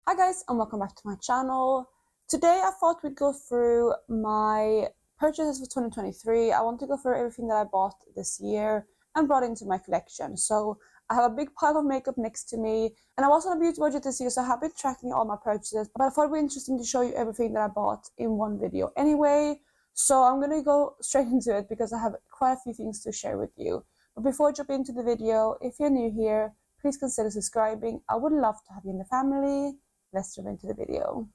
Hi guys, and welcome back to my channel. Today I thought we'd go through my purchases for 2023. I want to go through everything that I bought this year and brought into my collection. So I have a big pile of makeup next to me, and I was on a beauty budget this year, so I have been tracking all my purchases, but I thought it'd be interesting to show you everything that I bought in one video anyway. So I'm gonna go straight into it because I have quite a few things to share with you. But before I jump into the video, if you're new here, please consider subscribing. I would love to have you in the family. Let's jump into the video.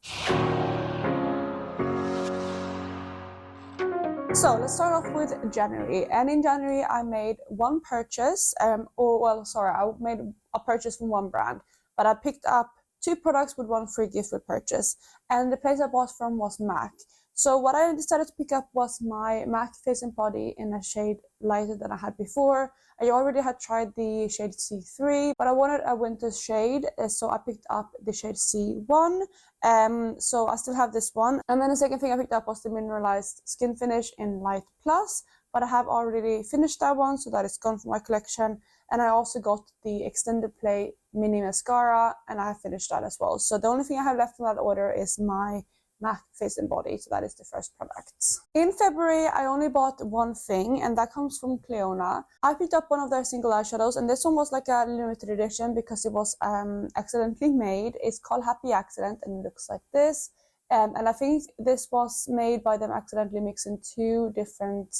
So let's start off with January, and in January I made one purchase, I made a purchase from one brand, but I picked up two products with one free gift with purchase, and the place I bought from was MAC. So what I decided to pick up was my MAC Face and Body in a shade lighter than I had before. I already had tried the shade C3, but I wanted a winter shade, so I picked up the shade C1. So I still have this one. And then the second thing I picked up was the mineralized skin finish in Light Plus, but I have already finished that one, so that is gone from my collection. And I also got the Extended Play Mini Mascara, and I have finished that as well. So the only thing I have left from that order is my MAC Face and Body, so that is the first product. In February, I only bought one thing, and that comes from Cleona. I picked up one of their single eyeshadows, and this one was like a limited edition because it was accidentally made. It's called Happy Accident, and it looks like this. And I think this was made by them accidentally mixing two different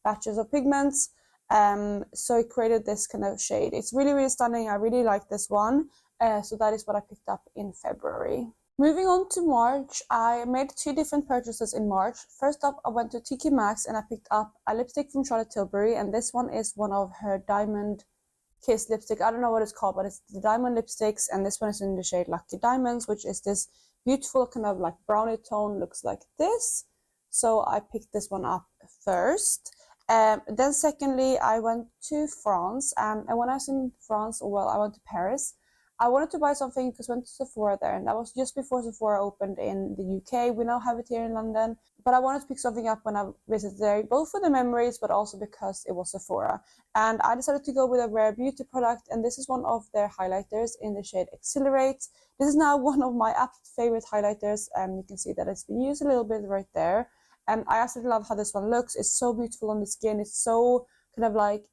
batches of pigments. So it created this kind of shade. It's really, really stunning. I really like this one. So that is what I picked up in February. Moving on to March, I made two different purchases in March. First up, I went to TK Maxx and I picked up a lipstick from Charlotte Tilbury, and this one is one of her Diamond Kiss lipstick. I don't know what it's called, but it's the diamond lipsticks, and this one is in the shade Lucky Diamonds, which is this beautiful kind of like brownie tone, looks like this. So I picked this one up first. Then secondly, I went to France, and when I was in France, I went to Paris. I wanted to buy something because I went to Sephora there, and that was just before Sephora opened in the UK. We now have it here in London, but I wanted to pick something up when I visited there, both for the memories, but also because it was Sephora. And I decided to go with a Rare Beauty product, and this is one of their highlighters in the shade Accelerate. This is now one of my absolute favorite highlighters, and you can see that it's been used a little bit right there. And I absolutely love how this one looks. It's so beautiful on the skin. It's so kind of like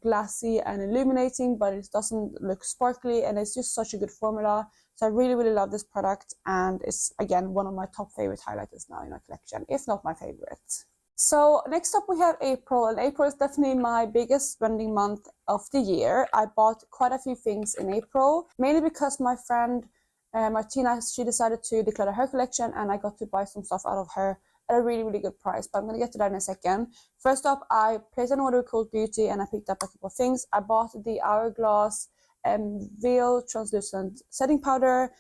glassy and illuminating, but it doesn't look sparkly, and it's just such a good formula. So I really, really love this product, and it's again one of my top favorite highlighters now in my collection, if not my favorite. So next up we have April, and April is definitely my biggest spending month of the year. I bought quite a few things in April, mainly because my friend Martina, she decided to declutter her collection, and I got to buy some stuff out of her at a really, really good price, but I'm going to get to that in a second. First up, I placed an order with Cult Beauty, and I picked up a couple of things. I bought the Hourglass Veil Translucent Setting Powder.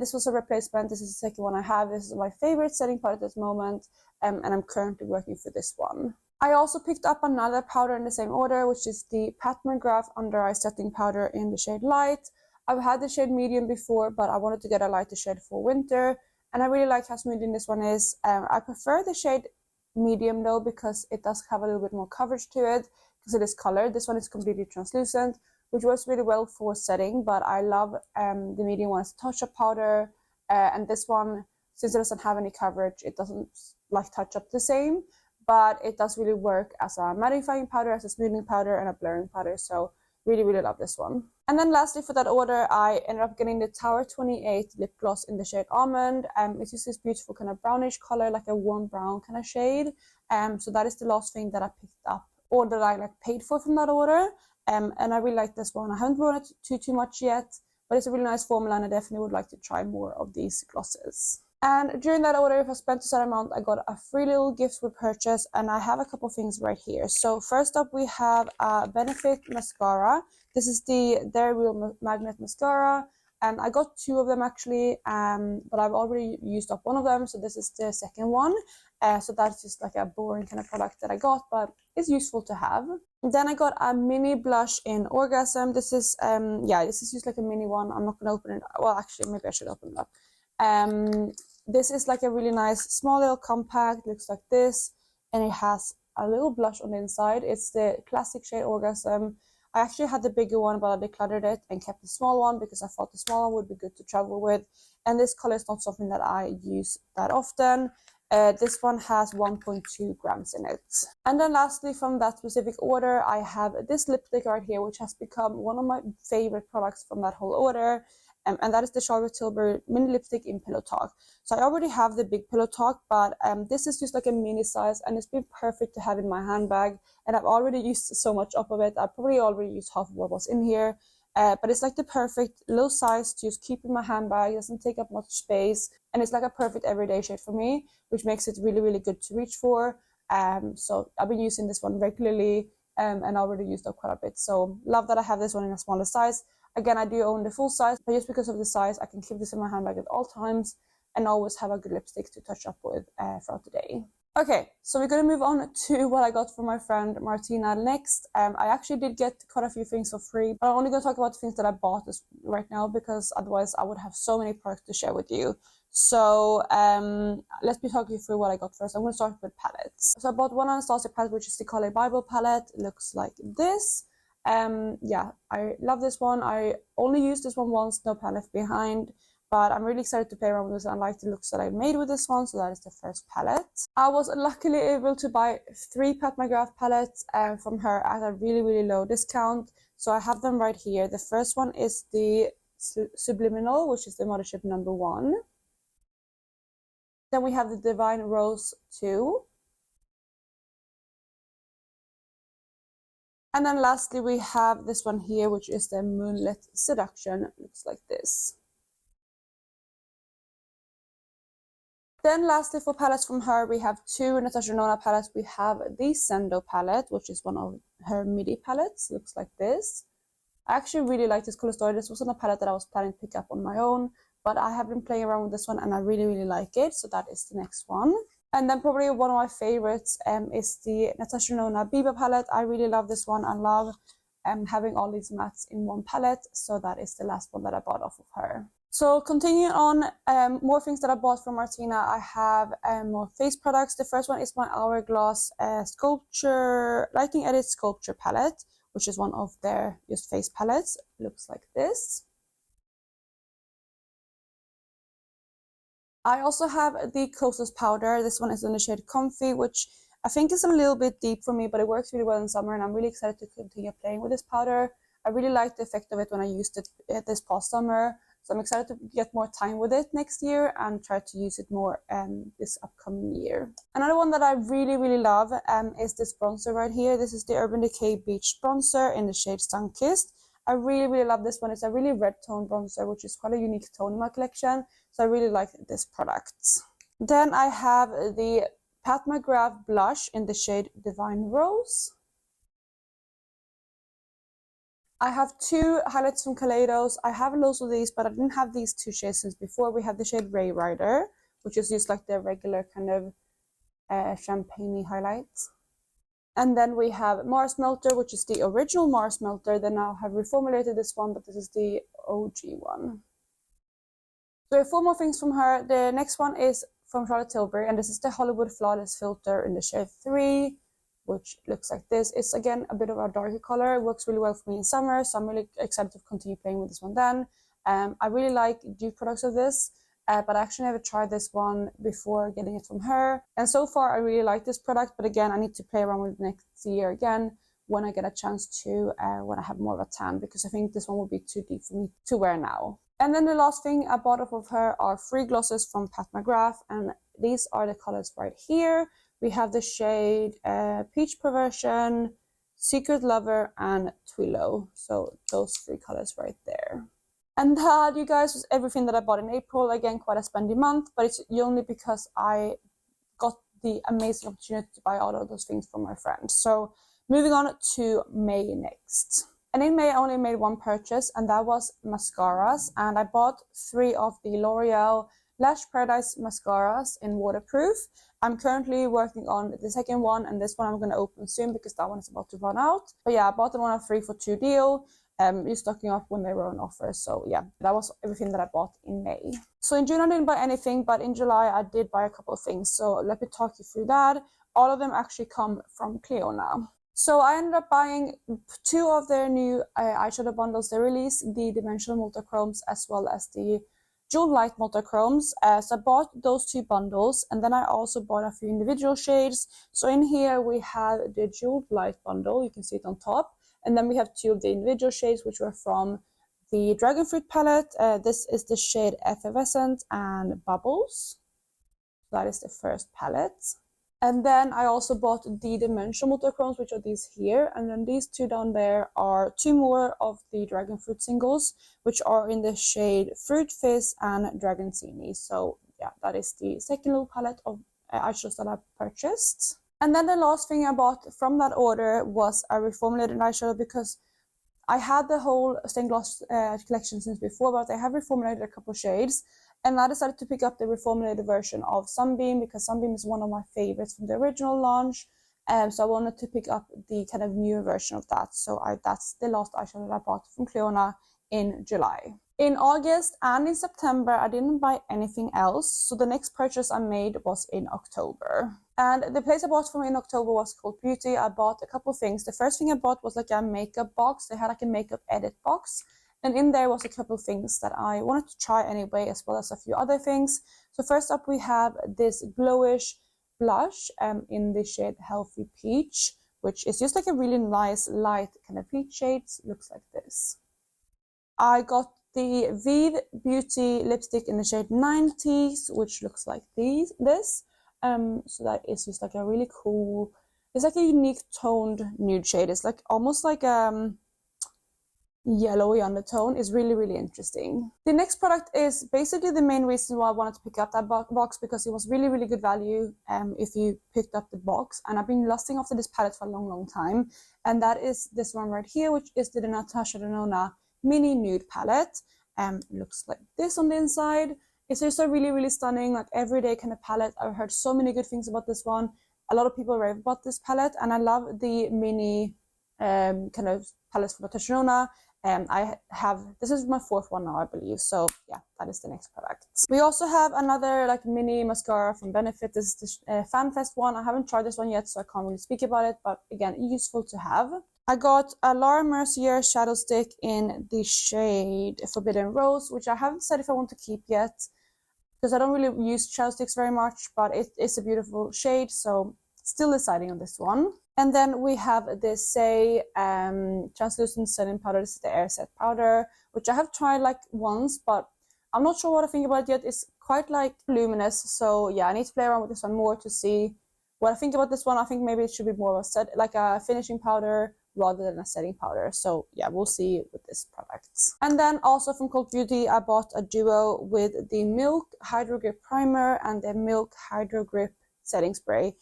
This was a replacement. This is the second one I have. This is my favorite setting powder at this moment, and I'm currently working for this one. I also picked up another powder in the same order, which is the Pat McGrath Under Eye Setting Powder in the shade Light. I've had the shade Medium before, but I wanted to get a lighter shade for winter. And I really like how smoothing this one is. I prefer the shade Medium though, because it does have a little bit more coverage to it, because it is colored. This one is completely translucent, which works really well for setting, but I love the Medium one as a touch-up powder. And this one, since it doesn't have any coverage, it doesn't like touch up the same, but it does really work as a mattifying powder, as a smoothing powder, and a blurring powder. So really, really love this one. And then lastly for that order, I ended up getting the Tower 28 lip gloss in the shade Almond. It's just this beautiful kind of brownish color, like a warm brown kind of shade. So that is the last thing that I picked up, or that I paid for from that order. And I really like this one. I haven't worn it too much yet, but it's a really nice formula, and I definitely would like to try more of these glosses. And during that order, if I spent a certain amount, I got a free little gift with purchase, and I have a couple things right here. So first up, we have a Benefit mascara. This is the Their Real Magnet Mascara, and I got two of them actually, but I've already used up one of them, so this is the second one. So that's just like a boring kind of product that I got, but it's useful to have. Then I got a mini blush in Orgasm. This is this is just like a mini one. I'm not gonna open it. Well, actually, maybe I should open it up. This is like a really nice small little compact, looks like this, and it has a little blush on the inside. It's the classic shade Orgasm. I actually had the bigger one, but I decluttered it and kept the small one because I thought the small one would be good to travel with. And this color is not something that I use that often. This one has 1.2 grams in it. And then lastly, from that specific order, I have this lipstick right here, which has become one of my favorite products from that whole order. And that is the Charlotte Tilbury mini lipstick in Pillow Talk. So I already have the big Pillow Talk, but this is just like a mini size, and it's been perfect to have in my handbag. And I've already used so much up of it. I probably already used half of what was in here. But it's like the perfect little size to just keep in my handbag. It doesn't take up much space, and it's like a perfect everyday shade for me, which makes it really, really good to reach for. So I've been using this one regularly, and I already used up quite a bit. So love that I have this one in a smaller size. Again, I do own the full size, but just because of the size, I can keep this in my handbag at all times and always have a good lipstick to touch up with throughout the day. Okay, so we're going to move on to what I got from my friend Martina next. I actually did get quite a few things for free, but I'm only going to talk about the things that I bought right now because otherwise I would have so many products to share with you. So let me talk you through what I got first. I'm going to start with palettes. So I bought one Anastasia palette, which is the Color Bible palette. It looks like this. Yeah, I love this one. I only used this one once, no plan left behind. But I'm really excited to play around with this, and I like the looks that I made with this one, so that is the first palette. I was luckily able to buy 3 Pat McGrath palettes from her at a really, really low discount. So I have them right here. The first one is the Subliminal, which is the Mothership number 1. Then we have the Divine Rose 2. And then lastly, we have this one here, which is the Moonlit Seduction. It looks like this. Then lastly, for palettes from her, we have 2 Natasha Denona palettes. We have the Sendo palette, which is one of her midi palettes. Looks like this. I actually really like this color story. This wasn't a palette that I was planning to pick up on my own, but I have been playing around with this one and I really, really like it. So that is the next one. And then probably one of my favorites is the Natasha Denona Biba palette. I really love this one. I love having all these mattes in one palette. So that is the last one that I bought off of her. So continuing on, more things that I bought from Martina. I have more face products. The first one is my Hourglass Sculpture Lighting Edit Sculpture palette, which is one of their just face palettes. It looks like this. I also have the Closest powder. This one is in the shade Comfy, which I think is a little bit deep for me, but it works really well in summer, and I'm really excited to continue playing with this powder. I really liked the effect of it when I used it this past summer. So I'm excited to get more time with it next year and try to use it more this upcoming year. Another one that I really, really love is this bronzer right here. This is the Urban Decay Beach Bronzer in the shade Sunkissed. I really, really love this one. It's a really red tone bronzer, which is quite a unique tone in my collection. So I really like this product. Then I have the Pat McGrath Blush in the shade Divine Rose. I have 2 highlights from Kaleidos. I have loads of these, but I didn't have these 2 shades since before. We have the shade Ray Rider, which is just like the regular kind of champagne highlights. And then we have Mars Melter, which is the original Mars Melter. They now have reformulated this one, but this is the OG one. So we have 4 more things from her. The next one is from Charlotte Tilbury, and this is the Hollywood Flawless Filter in the shade 3. Which looks like this. It's again a bit of a darker color. It works really well for me in summer, so I'm really excited to continue playing with this one then. I really like dupe products of this, but I actually never tried this one before getting it from her. And so far, I really like this product, but again, I need to play around with it next year again when I get a chance to, when I have more of a tan, because I think this one will be too deep for me to wear now. And then the last thing I bought off of her are 3 glosses from Pat McGrath, and these are the colors right here. We have the shade Peach Perversion, Secret Lover, and Twillow. So those 3 colors right there. And that, you guys, was everything that I bought in April. Again, quite a spendy month, but it's only because I got the amazing opportunity to buy all of those things from my friends. So moving on to May next. And in May, I only made 1 purchase, and that was mascaras. And I bought 3 of the L'Oreal Lash Paradise mascaras in waterproof. I'm currently working on the second one, and this one I'm going to open soon because that one is about to run out. But yeah, I bought them on a 3 for 2 deal. Just stocking up when they were on offer. So yeah, that was everything that I bought in May. So in June I didn't buy anything, but in July I did buy a couple of things. So let me talk you through that. All of them actually come from Cleo now. So I ended up buying 2 of their new eyeshadow bundles. They released the Dimensional Multichromes as well as the Jewel Light Multichromes. So I bought those 2 bundles, and then I also bought a few individual shades. So in here we have the Jewel Light bundle, you can see it on top, and then we have 2 of the individual shades which were from the Dragon Fruit palette. This is the shade Effervescent and Bubbles. That is the first palette. And then I also bought the Dimensional Multichromes, which are these here. And then these 2 down there are 2 more of the Dragon Fruit singles, which are in the shade Fruit Fizz and Dragoncini. So yeah, that is the second little palette of eyeshadows that I purchased. And then the last thing I bought from that order was a reformulated eyeshadow, because I had the whole stained gloss collection since before, but I have reformulated a couple shades. And I decided to pick up the reformulated version of Sunbeam, because Sunbeam is one of my favorites from the original launch. So I wanted to pick up the kind of newer version of that. So that's the last eyeshadow that I bought from Cleona in July. In August and in September, I didn't buy anything else. So the next purchase I made was in October. And the place I bought from in October was Cult Beauty. I bought a couple of things. The first thing I bought was like a makeup box. They had like a makeup edit box. And in there was a couple of things that I wanted to try anyway, as well as a few other things. So first up we have this glowish blush in the shade Healthy Peach, which is just like a really nice light kind of peach shade. It looks like this. I got the Vive Beauty lipstick in the shade 90s, which looks like this. So that is just like a really cool, it's like a unique toned nude shade. It's like almost like yellowy undertone. Is really, really interesting. The next product is basically the main reason why I wanted to pick up that box, because it was really, really good value if you picked up the box. And I've been lusting after this palette for a long, long time. And that is this one right here, which is the Natasha Denona Mini Nude Palette. Looks like this on the inside. It's just a really, really stunning, like everyday kind of palette. I've heard so many good things about this one. A lot of people rave about this palette, and I love the mini kind of palettes from Natasha Denona. This is my 4th one now, I believe. So yeah, that is the next product. We also have another like mini mascara from Benefit. This is the FanFest one. I haven't tried this one yet, so I can't really speak about it, but again, useful to have. I got a Laura Mercier shadow stick in the shade Forbidden Rose, which I haven't said if I want to keep yet, because I don't really use shadow sticks very much, but it is a beautiful shade, so still deciding on this one. And then we have this translucent setting powder. This is the Air Set powder, which I have tried like once, but I'm not sure what I think about it yet. It's quite like luminous, so yeah, I need to play around with this one more to see what I think about this one. I think maybe it should be more of a finishing powder rather than a setting powder. So yeah, we'll see with this product. And then also from Cult Beauty, I bought a duo with the Milk Hydro Grip Primer and the Milk Hydro Grip Setting Spray.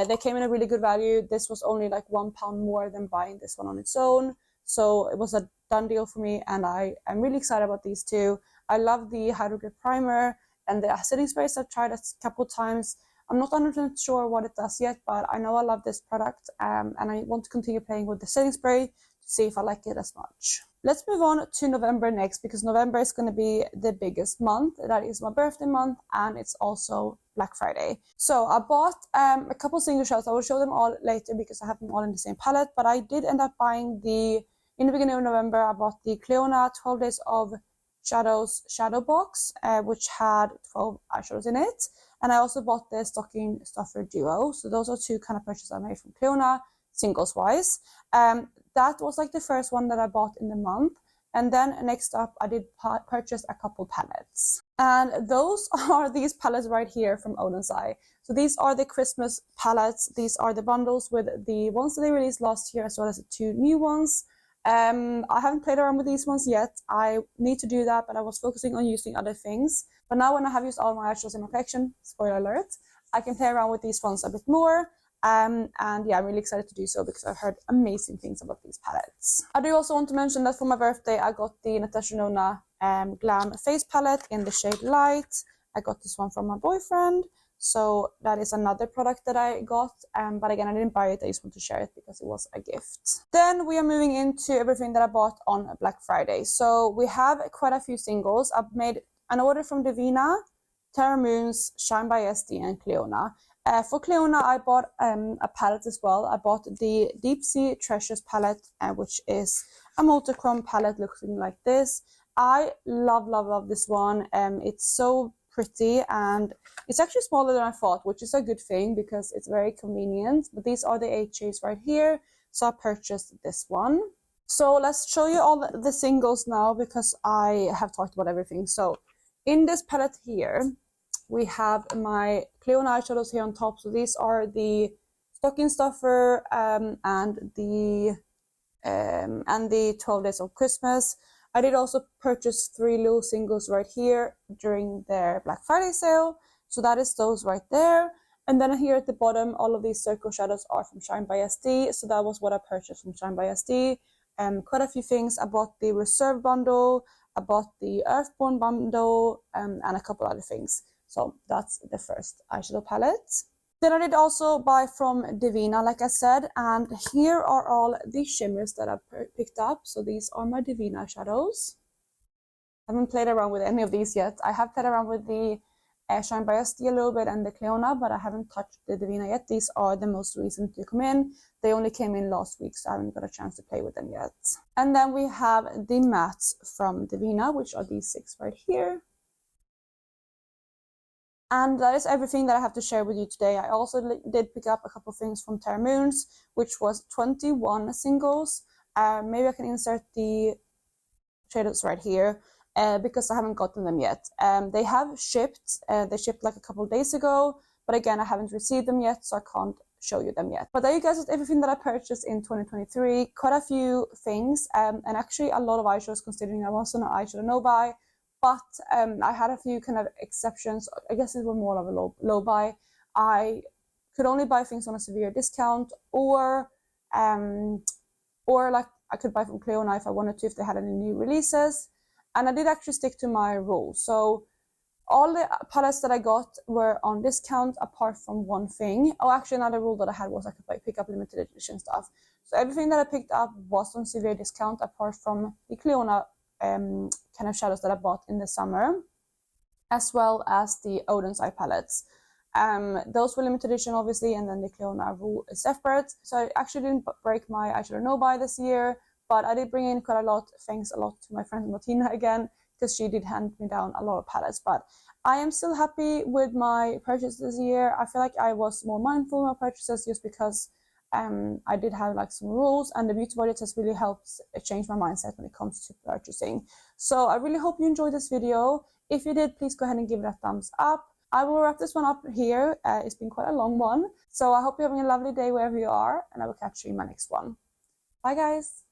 They came in a really good value. This was only like £1 more than buying this one on its own. So it was a done deal for me, and I am really excited about these 2. I love the Hydro Grip Primer, and the setting sprays I've tried a couple times. I'm not 100% sure what it does yet, but I know I love this product, and I want to continue playing with the setting spray to see if I like it as much. Let's move on to November next, because November is going to be the biggest month. That is my birthday month, and it's also Black Friday. So I bought a couple single shadows. I will show them all later because I have them all in the same palette, but I did end up buying in the beginning of November, I bought the Cleona 12 Days of Shadows shadow box, which had 12 eyeshadows in it. And I also bought the Stocking Stuffer Duo. So those are 2 kind of purchases I made from Cleona, singles wise. That was like the first one that I bought in the month. And then next up, I did purchase a couple palettes. And those are these palettes right here from Odensai. So these are the Christmas palettes. These are the bundles with the ones that they released last year, as well as the 2 new ones. I haven't played around with these ones yet. I need to do that, but I was focusing on using other things. But now when I have used all my eyeshadows in my collection, spoiler alert, I can play around with these ones a bit more. And yeah, I'm really excited to do so because I've heard amazing things about these palettes. I do also want to mention that for my birthday, I got the Natasha Denona Glam Face Palette in the shade Light. I got this one from my boyfriend. So that is another product that I got. But again, I didn't buy it. I just want to share it because it was a gift. Then we are moving into everything that I bought on Black Friday. So we have quite a few singles. I've made an order from Divina Terra Moons, Shine by SD, and Cleona. For Cleona, I bought a palette as well. I bought the Deep Sea Treasures palette, which is a multichrome palette looking like this. I love this one. It's so pretty, and it's actually smaller than I thought, which is a good thing because it's very convenient. But these are the 8 shades right here, so I purchased this one. So let's show you all the singles now because I have talked about everything. So in this palette here, we have my Cleona eyeshadows here on top. So these are the Stocking Stuffer and the 12 Days of Christmas. I did also purchase 3 little singles right here during their Black Friday sale. So that is those right there. And then here at the bottom, all of these circle shadows are from Shine by SD. So that was what I purchased from Shine by SD. Quite a few things. I bought the Reserve bundle, I bought the Earthborn bundle, and a couple other things. So that's the first eyeshadow palette. Then I did also buy from Divina, like I said, and here are all the shimmers that I picked up. So these are my Divina shadows. I haven't played around with any of these yet. I have played around with the Shine by SD a little bit and the Cleona, but I haven't touched the Divina yet. These are the most recent to come in. They only came in last week, so I haven't got a chance to play with them yet. And then we have the mattes from Divina, which are these 6 right here. And that is everything that I have to share with you today. I also did pick up a couple things from Terra Moons, which was 21 singles. Maybe I can insert the shadows right here because I haven't gotten them yet. They have shipped. They shipped like a couple days ago, but again, I haven't received them yet, so I can't show you them yet. But there you guys is everything that I purchased in 2023. Quite a few things, and actually a lot of eyeshadows considering I was on an eyeshadow no-buy. But I had a few kind of exceptions. I guess it was more of a low buy. I could only buy things on a severe discount, or like I could buy from Cleona if I wanted to, if they had any new releases. And I did actually stick to my rule. So all the palettes that I got were on discount apart from one thing. Oh, actually another rule that I had was I could pick up limited edition stuff. So everything that I picked up was on severe discount apart from the Cleona kind of shadows that I bought in the summer, as well as the Odin's Eye palettes. Those were limited edition, obviously, and then the Cleona rule is separate. So I actually didn't break my eyeshadow no-buy this year, but I did bring in quite a lot. Thanks a lot to my friend Martina again, because she did hand me down a lot of palettes. But I am still happy with my purchase this year. I feel like I was more mindful of my purchases just because I did have like some rules, and the beauty budget has really helped change my mindset when it comes to purchasing. So I really hope you enjoyed this video. If you did, please go ahead and give it a thumbs up. I will wrap this one up here. It's been quite a long one. So I hope you're having a lovely day wherever you are, and I will catch you in my next one. Bye guys!